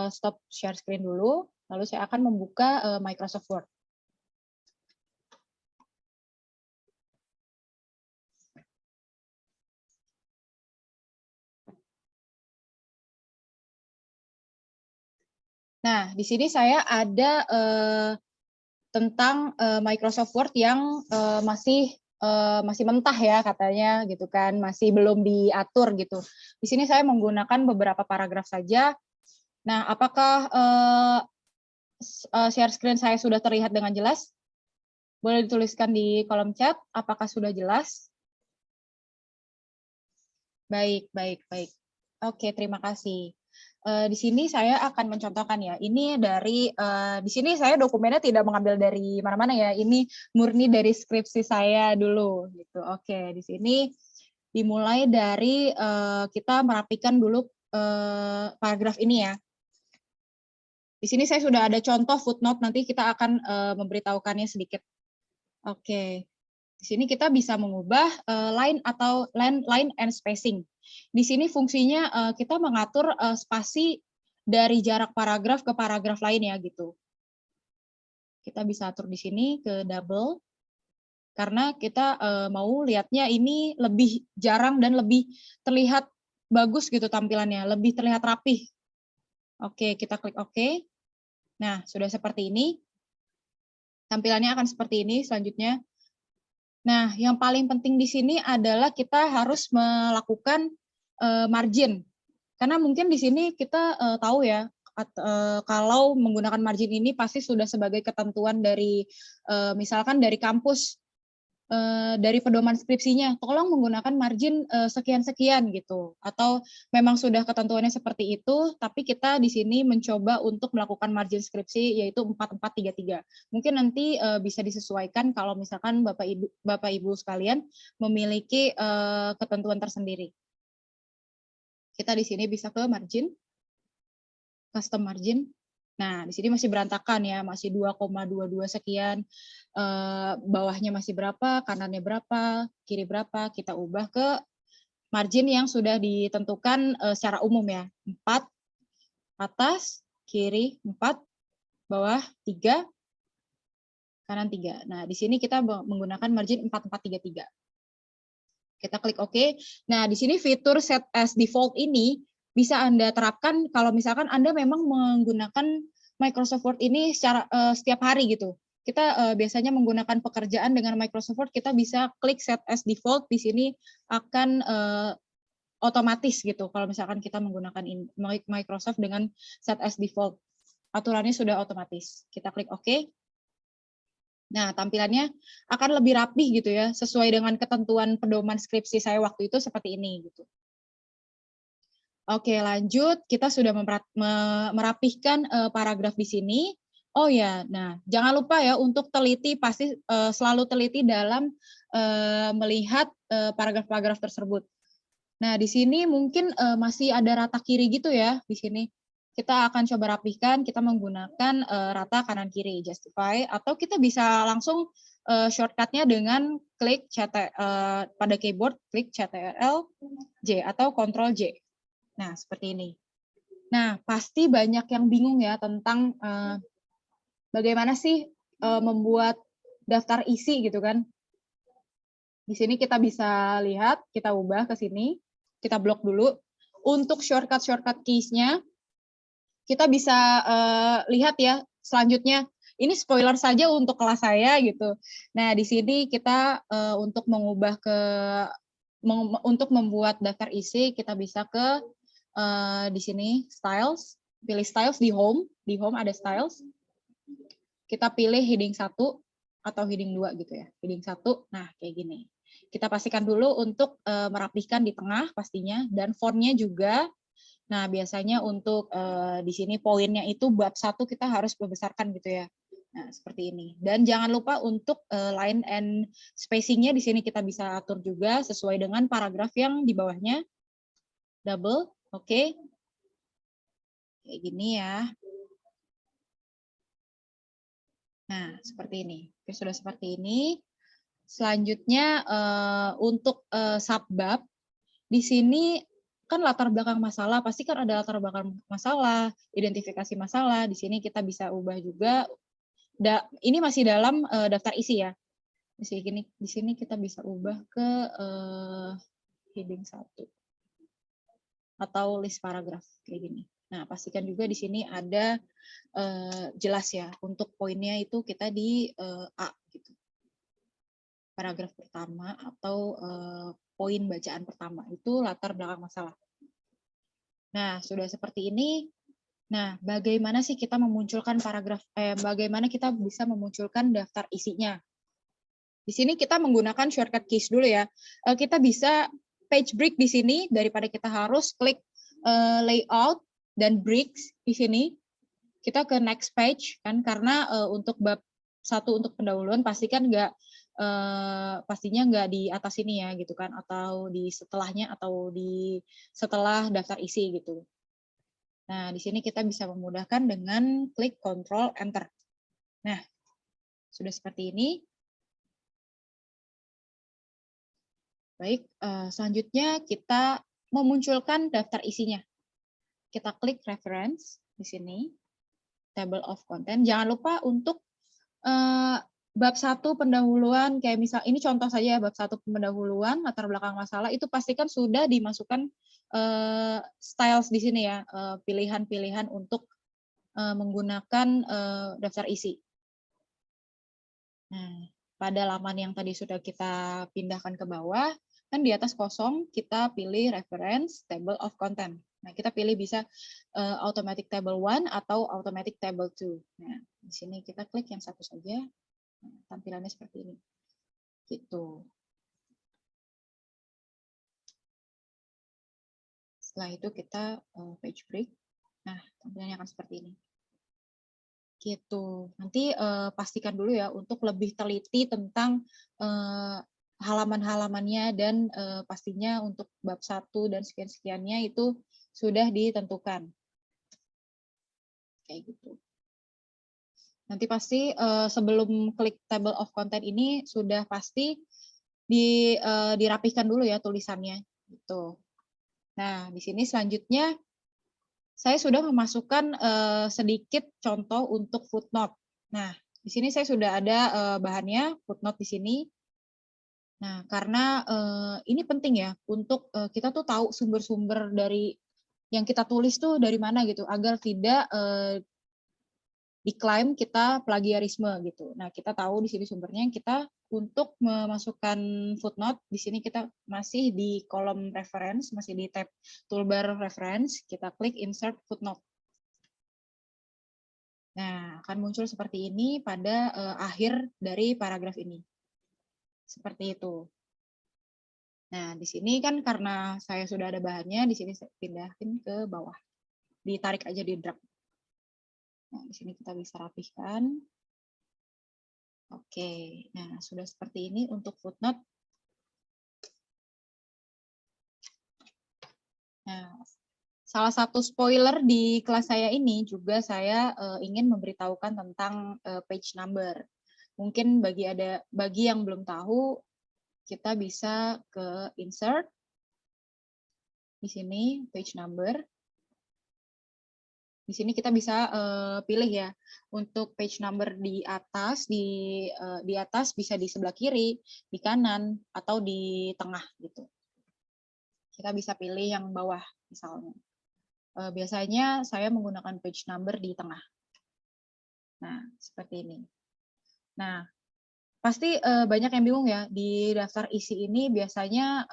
stop share screen dulu, lalu saya akan membuka Microsoft Word. Nah, di sini saya ada tentang Microsoft Word yang masih mentah ya katanya gitu kan, masih belum diatur gitu. Di sini saya menggunakan beberapa paragraf saja. Nah, apakah share screen saya sudah terlihat dengan jelas? Boleh dituliskan di kolom chat, apakah sudah jelas? Baik. Oke, terima kasih. Di sini saya akan mencontohkan ya. Ini dari di sini saya dokumennya tidak mengambil dari mana-mana ya. Ini murni dari skripsi saya dulu gitu. Oke, di sini dimulai dari kita merapikan dulu paragraf ini ya. Di sini saya sudah ada contoh footnote, nanti kita akan memberitahukannya sedikit. Oke. Di sini kita bisa mengubah line atau line and spacing. Di sini fungsinya kita mengatur spasi dari jarak paragraf ke paragraf lain ya gitu. Kita bisa atur di sini ke double karena kita mau lihatnya ini lebih jarang dan lebih terlihat bagus gitu tampilannya, lebih terlihat rapih. Oke, kita klik OK. Nah, sudah seperti ini. Tampilannya akan seperti ini selanjutnya. Nah, yang paling penting di sini adalah kita harus melakukan margin. Karena mungkin di sini kita tahu ya, kalau menggunakan margin ini pasti sudah sebagai ketentuan dari, misalkan dari kampus, dari pedoman skripsinya, tolong menggunakan margin sekian-sekian gitu. Atau memang sudah ketentuannya seperti itu, tapi kita di sini mencoba untuk melakukan margin skripsi yaitu 4433. Mungkin nanti bisa disesuaikan kalau misalkan Bapak Ibu sekalian memiliki ketentuan tersendiri. Kita di sini bisa ke margin, custom margin. Nah, di sini masih berantakan ya, masih 2,22 sekian, bawahnya masih berapa, kanannya berapa, kiri berapa, kita ubah ke margin yang sudah ditentukan secara umum ya, 4, atas, kiri 4, bawah 3, kanan 3. Nah, di sini kita menggunakan margin 4433. Kita klik OK. Nah, di sini fitur set as default ini bisa Anda terapkan kalau misalkan Anda memang menggunakan Microsoft Word ini secara setiap hari gitu. Kita biasanya menggunakan pekerjaan dengan Microsoft Word, kita bisa klik set as default, di sini akan otomatis gitu. Kalau misalkan kita menggunakan Microsoft dengan set as default, aturannya sudah otomatis. Kita klik OK. Nah, tampilannya akan lebih rapih gitu ya, sesuai dengan ketentuan pedoman skripsi saya waktu itu seperti ini gitu. Oke, lanjut. Kita sudah merapihkan paragraf di sini. Oh ya, nah jangan lupa ya untuk teliti, pasti selalu teliti dalam melihat paragraf-paragraf tersebut. Nah, di sini mungkin masih ada rata kiri gitu ya di sini. kita akan coba rapihkan, kita menggunakan rata kanan kiri, justify, atau kita bisa langsung shortcutnya dengan klik pada keyboard, klik Ctrl J atau Ctrl J. Nah, seperti ini. Nah, pasti banyak yang bingung ya tentang bagaimana sih membuat daftar isi gitu kan. Di sini kita bisa lihat, kita ubah ke sini, kita blok dulu. Untuk shortcut keys-nya, kita bisa lihat ya selanjutnya. Ini spoiler saja untuk kelas saya gitu. Nah, di sini kita untuk mengubah untuk membuat daftar isi, kita bisa ke di sini styles, pilih styles di home ada styles. Kita pilih heading 1 atau heading 2 gitu ya. Heading 1, nah kayak gini. Kita pastikan dulu untuk merapihkan di tengah pastinya, dan fontnya juga. Nah, biasanya untuk di sini poinnya itu bab 1 kita harus membesarkan gitu ya. Nah, seperti ini. Dan jangan lupa untuk line and spacing-nya di sini kita bisa atur juga sesuai dengan paragraf yang di bawahnya. Double, oke. Kayak gini ya. Nah, seperti ini. Oke, sudah seperti ini. Selanjutnya untuk subbab, di sini kan latar belakang masalah, pasti kan ada latar belakang masalah, identifikasi masalah. Di sini kita bisa ubah juga. Ini masih dalam daftar isi ya. Di sini kita bisa ubah ke heading 1 atau list paragraf kayak gini. Nah, pastikan juga di sini ada jelas ya. Untuk poinnya itu kita di A gitu. Paragraf pertama atau poin bacaan pertama itu latar belakang masalah. Nah, sudah seperti ini. Nah, bagaimana sih kita memunculkan bagaimana kita bisa memunculkan daftar isinya? Di sini kita menggunakan shortcut keys dulu ya. Kita bisa page break di sini daripada kita harus klik layout dan breaks di sini. Kita ke next page kan, karena untuk bab 1 untuk pendahuluan pastinya nggak di atas ini ya gitu kan, atau di setelahnya atau di setelah daftar isi gitu. Nah, di sini kita bisa memudahkan dengan klik Ctrl Enter. Nah, sudah seperti ini. Baik, selanjutnya kita memunculkan daftar isinya. Kita klik Reference di sini, Table of Content. Jangan lupa untuk bab 1 pendahuluan, kayak misal ini contoh saja bab 1 pendahuluan, latar belakang masalah, itu pastikan sudah dimasukkan styles di sini ya, pilihan-pilihan untuk menggunakan daftar isi. Nah, pada laman yang tadi sudah kita pindahkan ke bawah, kan di atas kosong kita pilih reference table of content. Nah, kita pilih bisa automatic table 1 atau automatic table 2. Nah, di sini kita klik yang satu saja. Nah, tampilannya seperti ini. Gitu. Setelah itu kita page break. Nah, tampilannya akan seperti ini. Gitu. Nanti pastikan dulu ya untuk lebih teliti tentang halaman-halamannya, dan pastinya untuk bab 1 dan sekian-sekiannya itu sudah ditentukan. Kayak gitu. Nanti pasti sebelum klik table of content ini sudah pasti dirapihkan dulu ya tulisannya. Gitu. Nah, di sini selanjutnya saya sudah memasukkan sedikit contoh untuk footnote. Nah, di sini saya sudah ada bahannya, footnote di sini. Nah, karena ini penting ya untuk kita tuh tahu sumber-sumber dari yang kita tulis tuh dari mana gitu, agar tidak diklaim kita plagiarisme gitu. Nah, kita tahu di sini sumbernya. Kita untuk memasukkan footnote di sini kita masih di kolom reference, masih di tab toolbar reference, kita klik insert footnote. Nah, akan muncul seperti ini pada akhir dari paragraf ini. Seperti itu. Nah, di sini kan karena saya sudah ada bahannya, di sini saya pindahin ke bawah. Ditarik aja di drag. Nah, di sini kita bisa rapihkan. Oke, nah sudah seperti ini untuk footnote. Nah, Salah satu spoiler di kelas saya ini juga saya ingin memberitahukan tentang page number. Mungkin bagi yang belum tahu, kita bisa ke insert di sini page number. Di sini kita bisa pilih ya untuk page number di atas, di atas bisa di sebelah kiri, di kanan atau di tengah gitu. Kita bisa pilih yang bawah misalnya. Biasanya saya menggunakan page number di tengah. Nah, seperti ini. Nah, pasti banyak yang bingung ya, di daftar isi ini biasanya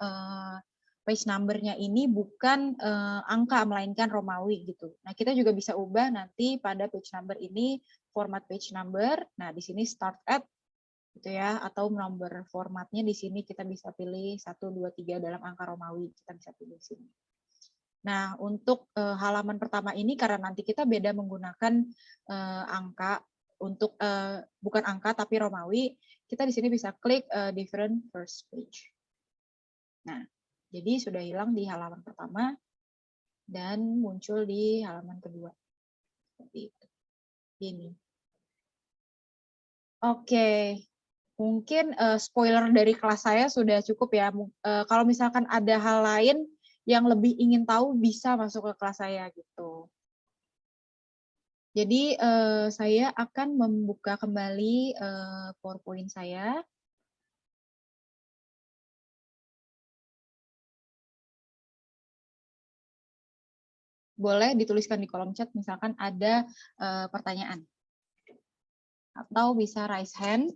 page number-nya ini bukan angka, melainkan Romawi gitu. Nah, kita juga bisa ubah nanti pada page number ini, format page number. Nah, di sini start at, gitu ya, atau nomor formatnya di sini kita bisa pilih 1, 2, 3 dalam angka Romawi. Kita bisa pilih sini. Nah, untuk halaman pertama ini karena nanti kita beda menggunakan angka untuk bukan angka tapi Romawi, kita di sini bisa klik different first page. Nah, jadi sudah hilang di halaman pertama dan muncul di halaman kedua. Seperti itu. Ini. Oke. Mungkin spoiler dari kelas saya sudah cukup ya. Kalau misalkan ada hal lain yang lebih ingin tahu bisa masuk ke kelas saya gitu. Jadi saya akan membuka kembali PowerPoint saya. Boleh dituliskan di kolom chat misalkan ada pertanyaan. Atau bisa raise hand.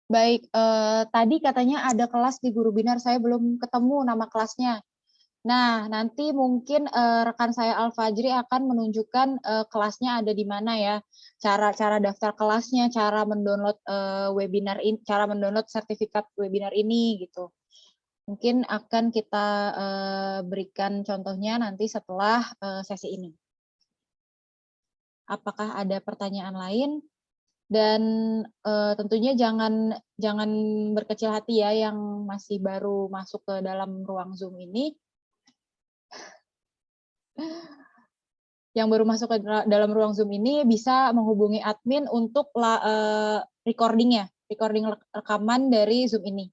Baik, tadi katanya ada kelas di Guru Binar, saya belum ketemu nama kelasnya. Nah, nanti mungkin rekan saya Al-Fajri akan menunjukkan kelasnya ada di mana ya. Cara daftar kelasnya, cara mendownload webinar ini, cara mendownload sertifikat webinar ini gitu. Mungkin akan kita berikan contohnya nanti setelah sesi ini. Apakah ada pertanyaan lain? Dan tentunya jangan berkecil hati ya yang masih baru masuk ke dalam ruang Zoom ini. Yang baru masuk ke dalam ruang Zoom ini bisa menghubungi admin untuk recording rekaman dari Zoom ini.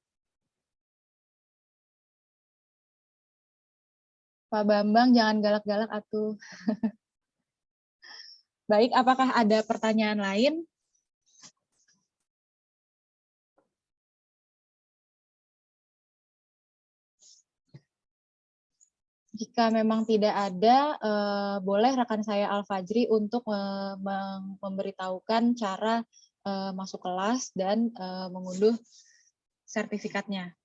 Pak Bambang jangan galak-galak atuh. Baik, apakah ada pertanyaan lain? Jika memang tidak ada, boleh rekan saya Al-Fajri untuk memberitahukan cara masuk kelas dan mengunduh sertifikatnya.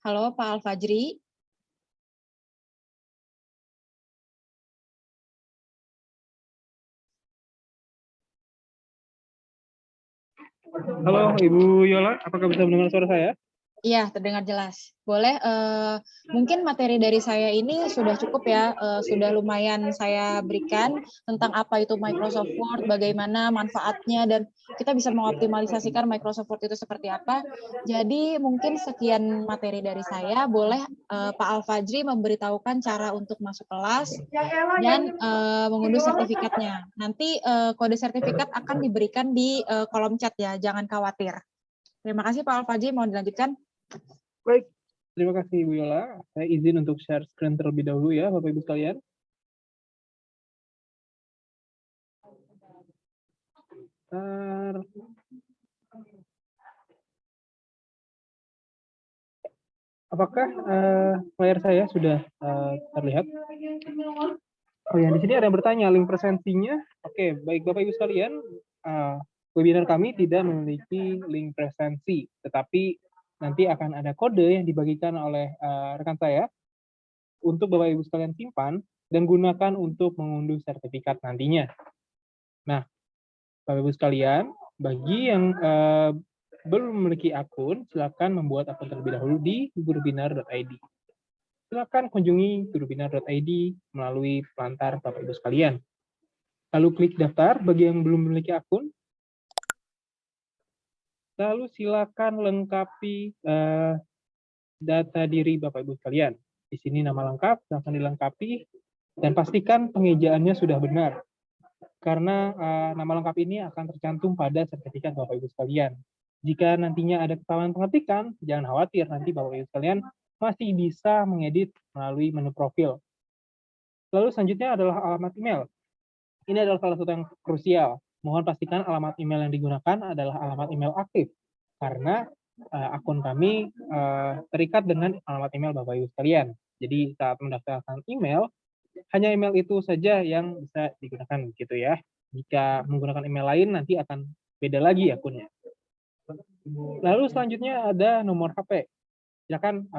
Halo Pak Al-Fajri. Halo Ibu Yola, apakah bisa mendengar suara saya? Iya, terdengar jelas. Boleh, mungkin materi dari saya ini sudah cukup ya, sudah lumayan saya berikan tentang apa itu Microsoft Word, bagaimana manfaatnya, dan kita bisa mengoptimalisasikan Microsoft Word itu seperti apa. Jadi mungkin sekian materi dari saya, boleh Pak Al-Fajri memberitahukan cara untuk masuk kelas dan mengunduh sertifikatnya. Nanti kode sertifikat akan diberikan di kolom chat ya, jangan khawatir. Terima kasih Pak Al-Fajri, mau dilanjutkan? Baik, terima kasih Ibu Yola. Saya izin untuk share screen terlebih dahulu ya, Bapak Ibu sekalian. Apakah layar saya sudah terlihat? Oh ya, di sini ada yang bertanya, link presensinya. Oke, baik Bapak Ibu sekalian, webinar kami tidak memiliki link presensi, tetapi nanti akan ada kode yang dibagikan oleh rekan saya. untuk Bapak Ibu sekalian simpan dan gunakan untuk mengunduh sertifikat nantinya. Nah, Bapak Ibu sekalian, bagi yang belum memiliki akun, silakan membuat akun terlebih dahulu di gurubinar.id. Silakan kunjungi gurubinar.id melalui pelantar Bapak Ibu sekalian. Lalu klik daftar bagi yang belum memiliki akun. Lalu silakan lengkapi data diri Bapak Ibu sekalian. Di sini nama lengkap, silakan dilengkapi dan pastikan pengejaannya sudah benar. Karena nama lengkap ini akan tercantum pada sertifikat Bapak Ibu sekalian. Jika nantinya ada kesalahan pengetikan, jangan khawatir, nanti Bapak Ibu sekalian masih bisa mengedit melalui menu profil. Lalu selanjutnya adalah alamat email. Ini adalah salah satu yang krusial. Mohon pastikan alamat email yang digunakan adalah alamat email aktif, karena akun kami terikat dengan alamat email Bapak Ibu sekalian. Jadi saat mendaftarkan email, hanya email itu saja yang bisa digunakan gitu ya. Jika menggunakan email lain nanti akan beda lagi akunnya. Lalu selanjutnya ada nomor HP. Silakan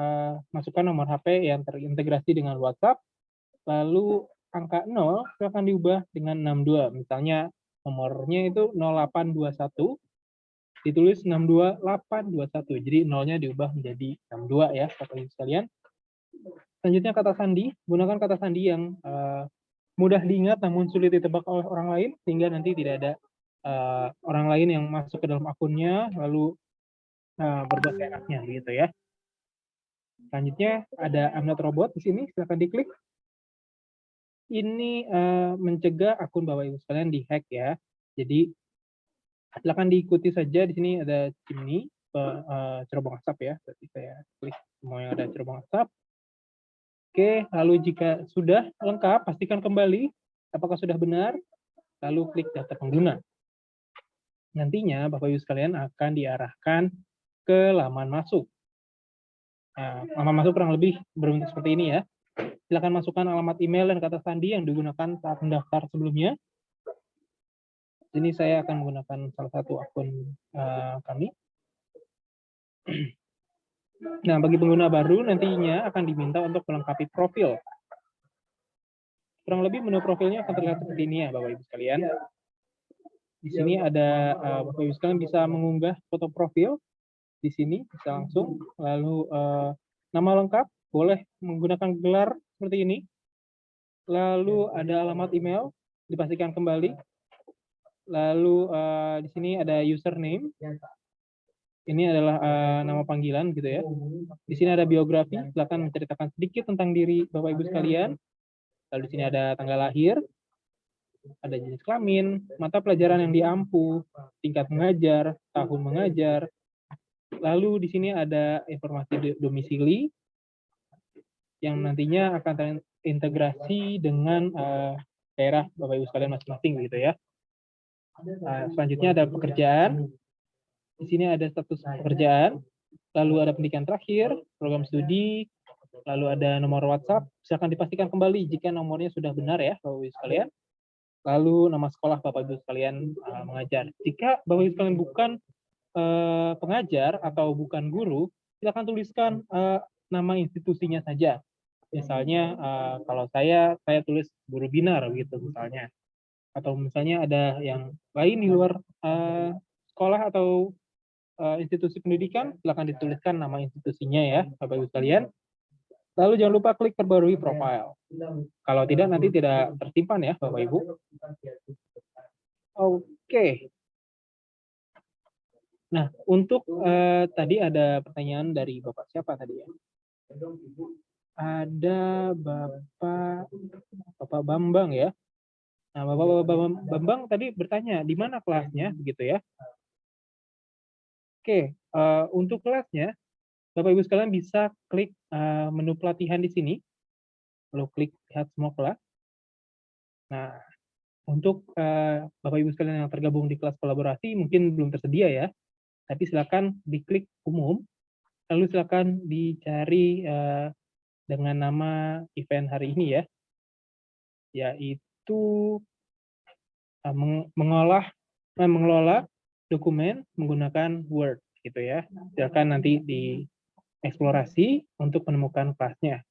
masukkan nomor HP yang terintegrasi dengan WhatsApp. Lalu angka 0 silakan diubah dengan 62. Misalnya nomornya itu 0821 ditulis 62821. Jadi 0-nya diubah menjadi 62 ya Bapak Ibu sekalian. Selanjutnya kata sandi, gunakan kata sandi yang mudah diingat namun sulit ditebak oleh orang lain, sehingga nanti tidak ada orang lain yang masuk ke dalam akunnya lalu berbuat enaknya gitu ya. Selanjutnya ada I'm not robot di sini, silakan diklik. Ini mencegah akun Bapak Ibu sekalian dihack ya. Jadi silakan diikuti saja, di sini ada Chimney cerobong asap ya. Berarti saya klik semua yang ada cerobong asap. Oke, lalu jika sudah lengkap, pastikan kembali apakah sudah benar, lalu klik daftar pengguna. Nantinya Bapak Ibu sekalian akan diarahkan ke laman masuk. Nah, laman masuk kurang lebih berbentuk seperti ini ya. Silakan masukkan alamat email dan kata sandi yang digunakan saat mendaftar sebelumnya. Ini saya akan menggunakan salah satu akun kami. Nah, bagi pengguna baru nantinya akan diminta untuk melengkapi profil. Kurang lebih menu profilnya akan terlihat seperti ini ya, Bapak Ibu sekalian. Di sini ada Bapak Ibu sekalian bisa mengunggah foto profil. Di sini bisa langsung. Lalu nama lengkap, boleh menggunakan gelar seperti ini. Lalu ada alamat email, dipastikan kembali. Lalu di sini ada username. Ini adalah nama panggilan gitu ya. Di sini ada biografi, silakan menceritakan sedikit tentang diri Bapak Ibu sekalian. Lalu di sini ada tanggal lahir, ada jenis kelamin, mata pelajaran yang diampu, tingkat mengajar, tahun mengajar. Lalu di sini ada informasi domisili yang nantinya akan terintegrasi dengan daerah Bapak Ibu sekalian masing-masing gitu ya. Selanjutnya ada pekerjaan. Di sini ada status pekerjaan, lalu ada pendidikan terakhir, program studi, lalu ada nomor WhatsApp. Silakan dipastikan kembali jika nomornya sudah benar ya, Bapak Ibu sekalian. Lalu nama sekolah Bapak Ibu sekalian mengajar. Jika Bapak Ibu sekalian bukan pengajar atau bukan guru, silakan tuliskan nama institusinya saja. Misalnya kalau saya tulis guru binar gitu misalnya. Atau misalnya ada yang lain di luar sekolah atau institusi pendidikan, silakan dituliskan nama institusinya ya, Bapak Ibu sekalian. Lalu jangan lupa klik perbarui profile. Kalau tidak nanti tidak tersimpan ya, Bapak Ibu. Oke. Nah, untuk tadi ada pertanyaan dari Bapak siapa tadi ya? Ada Bapak Bambang ya. Nah, Bapak Bambang tadi bertanya di mana kelasnya begitu ya. Oke, untuk kelasnya, Bapak Ibu sekalian bisa klik menu pelatihan di sini, lalu klik lihat semua kelas. Nah, untuk Bapak Ibu sekalian yang tergabung di kelas kolaborasi mungkin belum tersedia ya, tapi silakan diklik umum, lalu silakan dicari dengan nama event hari ini ya, yaitu mengelola dokumen menggunakan Word gitu ya. Silakan nanti dieksplorasi untuk menemukan kelasnya.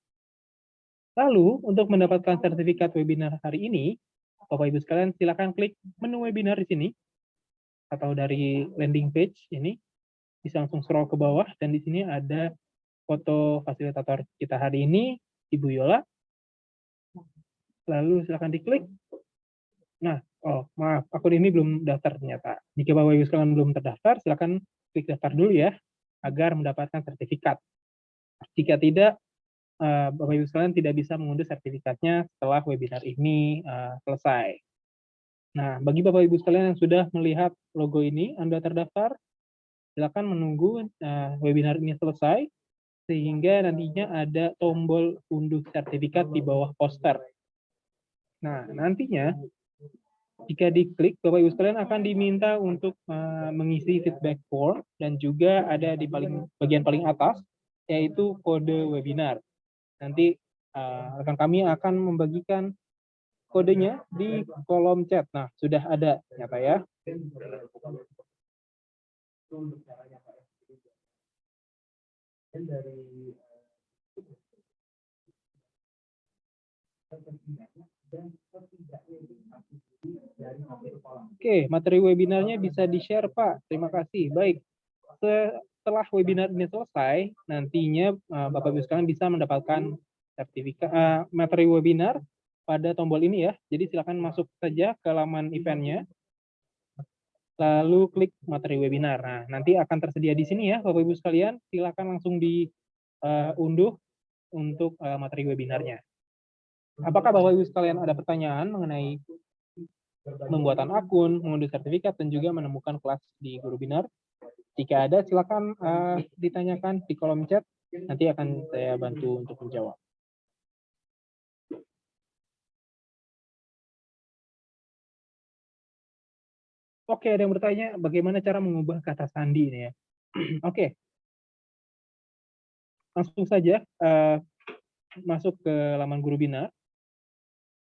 Lalu, untuk mendapatkan sertifikat webinar hari ini, Bapak Ibu sekalian silakan klik menu webinar di sini, atau dari landing page ini, bisa langsung scroll ke bawah, dan di sini ada foto fasilitator kita hari ini, Ibu Yola. Lalu silakan diklik. Nah, maaf, akun ini belum daftar ternyata. Jika Bapak Ibu sekalian belum terdaftar, silakan klik daftar dulu ya, agar mendapatkan sertifikat. Jika tidak, Bapak Ibu sekalian tidak bisa mengunduh sertifikatnya setelah webinar ini selesai. Nah, bagi Bapak Ibu sekalian yang sudah melihat logo ini, Anda terdaftar, silakan menunggu webinar ini selesai, sehingga nantinya ada tombol unduh sertifikat di bawah poster. Nah, nantinya jika diklik, Bapak Ibu sekalian akan diminta untuk mengisi feedback form, dan juga ada di bagian paling atas, yaitu kode webinar. Nanti rekan kami akan membagikan kodenya di kolom chat. Nah, sudah ada ternyata ya. Oke, materi webinarnya bisa di-share, Pak. Terima kasih. Baik, setelah webinar ini selesai, nantinya Bapak Ibu sekalian bisa mendapatkan sertifikat materi webinar pada tombol ini ya. Jadi silakan masuk saja ke laman eventnya, lalu klik materi webinar. Nah, nanti akan tersedia di sini ya, Bapak Ibu sekalian. Silakan langsung diunduh untuk materi webinarnya. Apakah Bapak Ibu sekalian ada pertanyaan mengenai pembuatan akun, mengunduh sertifikat, dan juga menemukan kelas di GuruBinar? Jika ada, silakan ditanyakan di kolom chat. Nanti akan saya bantu untuk menjawab. Oke, ada yang bertanya bagaimana cara mengubah kata sandi ini ya. Oke, langsung saja masuk ke laman GuruBinar.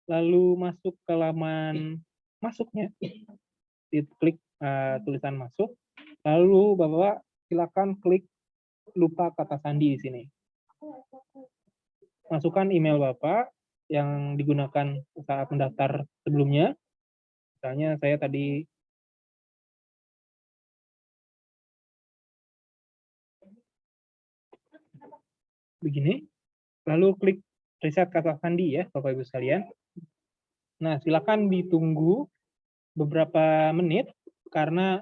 Lalu masuk ke laman masuknya, klik tulisan masuk, lalu Bapak silakan klik lupa kata sandi di sini. Masukkan email Bapak yang digunakan saat mendaftar sebelumnya. Misalnya saya tadi begini, lalu klik reset kata sandi ya Bapak Ibu sekalian. Nah, silakan ditunggu beberapa menit karena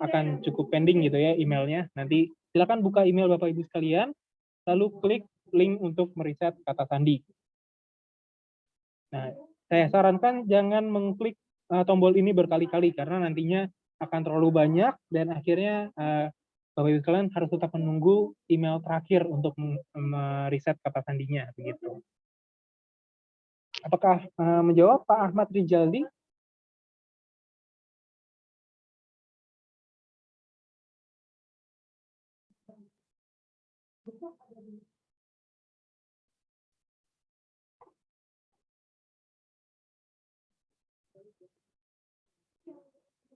akan cukup pending gitu ya emailnya. Nanti silakan buka email Bapak Ibu sekalian, lalu klik link untuk mereset kata sandi. Nah, saya sarankan jangan mengklik tombol ini berkali-kali karena nantinya akan terlalu banyak dan akhirnya Bapak Ibu sekalian harus tetap menunggu email terakhir untuk mereset kata sandinya begitu. Apakah menjawab Pak Ahmad Rijaldi?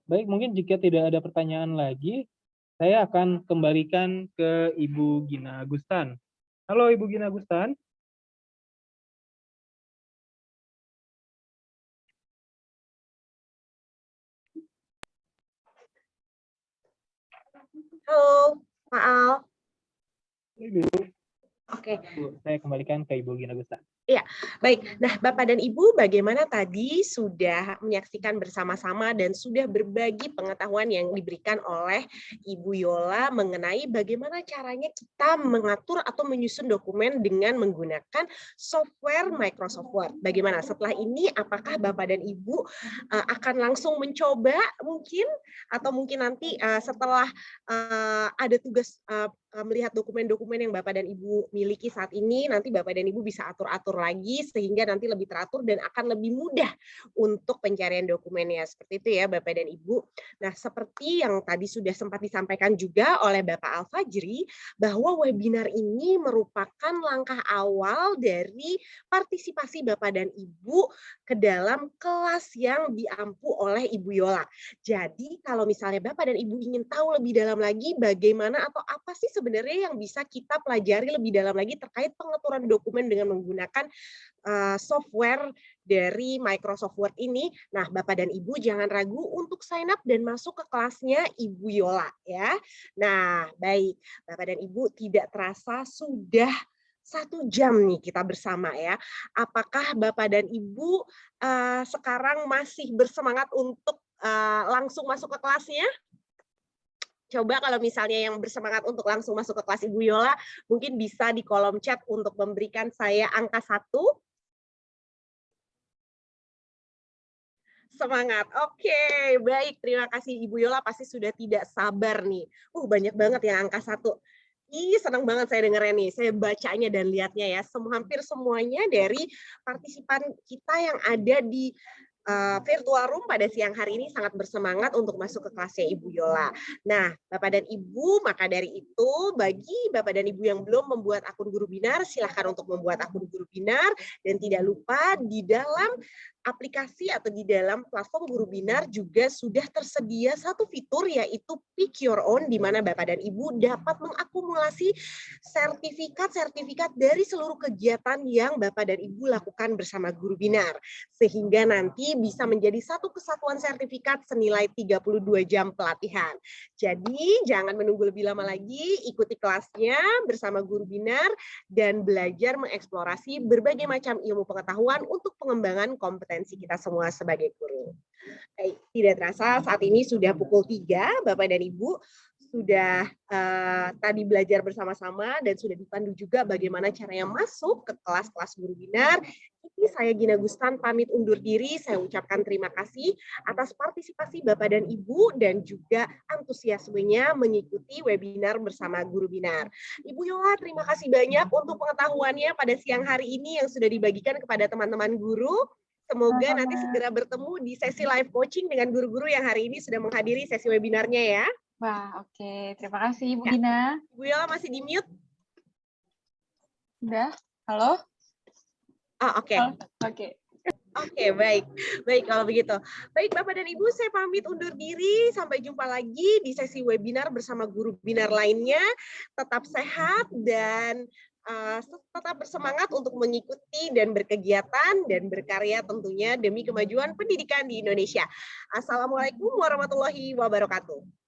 Baik, mungkin jika tidak ada pertanyaan lagi, saya akan kembalikan ke Ibu Gina Agustan. Halo Ibu Gina Agustan. Halo, Pak Al. Ibu. Oke. Saya kembalikan ke Ibu Gina Agustan. Iya, baik. Nah, Bapak dan Ibu, bagaimana tadi sudah menyaksikan bersama-sama dan sudah berbagi pengetahuan yang diberikan oleh Ibu Yola mengenai bagaimana caranya kita mengatur atau menyusun dokumen dengan menggunakan software Microsoft Word. Bagaimana setelah ini, apakah Bapak dan Ibu akan langsung mencoba mungkin, atau mungkin nanti setelah ada tugas melihat dokumen-dokumen yang Bapak dan Ibu miliki saat ini, nanti Bapak dan Ibu bisa atur-atur lagi sehingga nanti lebih teratur dan akan lebih mudah untuk pencarian dokumennya. Seperti itu ya Bapak dan Ibu. Nah, seperti yang tadi sudah sempat disampaikan juga oleh Bapak Al-Fajri, bahwa webinar ini merupakan langkah awal dari partisipasi Bapak dan Ibu ke dalam kelas yang diampu oleh Ibu Yola. Jadi kalau kalau misalnya Bapak dan Ibu ingin tahu lebih dalam lagi bagaimana atau apa sih sebenarnya yang bisa kita pelajari lebih dalam lagi terkait pengaturan dokumen dengan menggunakan software dari Microsoft Word ini. Nah, Bapak dan Ibu jangan ragu untuk sign up dan masuk ke kelasnya Ibu Yola ya. Nah, baik. Bapak dan Ibu tidak terasa sudah 1 jam nih kita bersama ya. Apakah Bapak dan Ibu sekarang masih bersemangat untuk langsung masuk ke kelasnya? Coba kalau misalnya yang bersemangat untuk langsung masuk ke kelas Ibu Yola, mungkin bisa di kolom chat untuk memberikan saya angka 1. Semangat. Oke, baik. Terima kasih Ibu Yola, pasti sudah tidak sabar nih. Banyak banget yang angka 1. Ih, senang banget saya dengarnya nih. Saya bacanya dan lihatnya ya. Hampir semuanya dari partisipan kita yang ada di virtual room pada siang hari ini sangat bersemangat untuk masuk ke kelasnya Ibu Yola. Nah, Bapak dan Ibu, maka dari itu bagi Bapak dan Ibu yang belum membuat akun Guru Binar, silahkan untuk membuat akun Guru Binar dan tidak lupa di dalam aplikasi atau di dalam platform Guru Binar juga sudah tersedia satu fitur yaitu Pick Your Own di mana Bapak dan Ibu dapat mengakumulasi sertifikat-sertifikat dari seluruh kegiatan yang Bapak dan Ibu lakukan bersama Guru Binar. Sehingga nanti bisa menjadi satu kesatuan sertifikat senilai 32 jam pelatihan. Jadi jangan menunggu lebih lama lagi, ikuti kelasnya bersama Guru Binar dan belajar mengeksplorasi berbagai macam ilmu pengetahuan untuk pengembangan kompetensi kita semua sebagai guru. Tidak terasa saat ini sudah pukul 3, Bapak dan Ibu sudah tadi belajar bersama-sama dan sudah dipandu juga bagaimana caranya masuk ke kelas-kelas Guru Binar. Ini saya Gina Gustan pamit undur diri. Saya ucapkan terima kasih atas partisipasi Bapak dan Ibu dan juga antusiasmenya mengikuti webinar bersama Guru Binar. Ibu Yola, terima kasih banyak untuk pengetahuannya pada siang hari ini yang sudah dibagikan kepada teman-teman guru. Semoga nanti segera bertemu di sesi live coaching dengan guru-guru yang hari ini sudah menghadiri sesi webinarnya ya. Wah, oke. Terima kasih Ibu Gina. Ibu Yola masih di mute? Udah? Halo? Oke. Oke, baik. Baik kalau begitu. Baik Bapak dan Ibu, saya pamit undur diri. Sampai jumpa lagi di sesi webinar bersama Guru Binar lainnya. Tetap sehat dan tetap bersemangat untuk mengikuti dan berkegiatan dan berkarya tentunya demi kemajuan pendidikan di Indonesia. Assalamualaikum warahmatullahi wabarakatuh.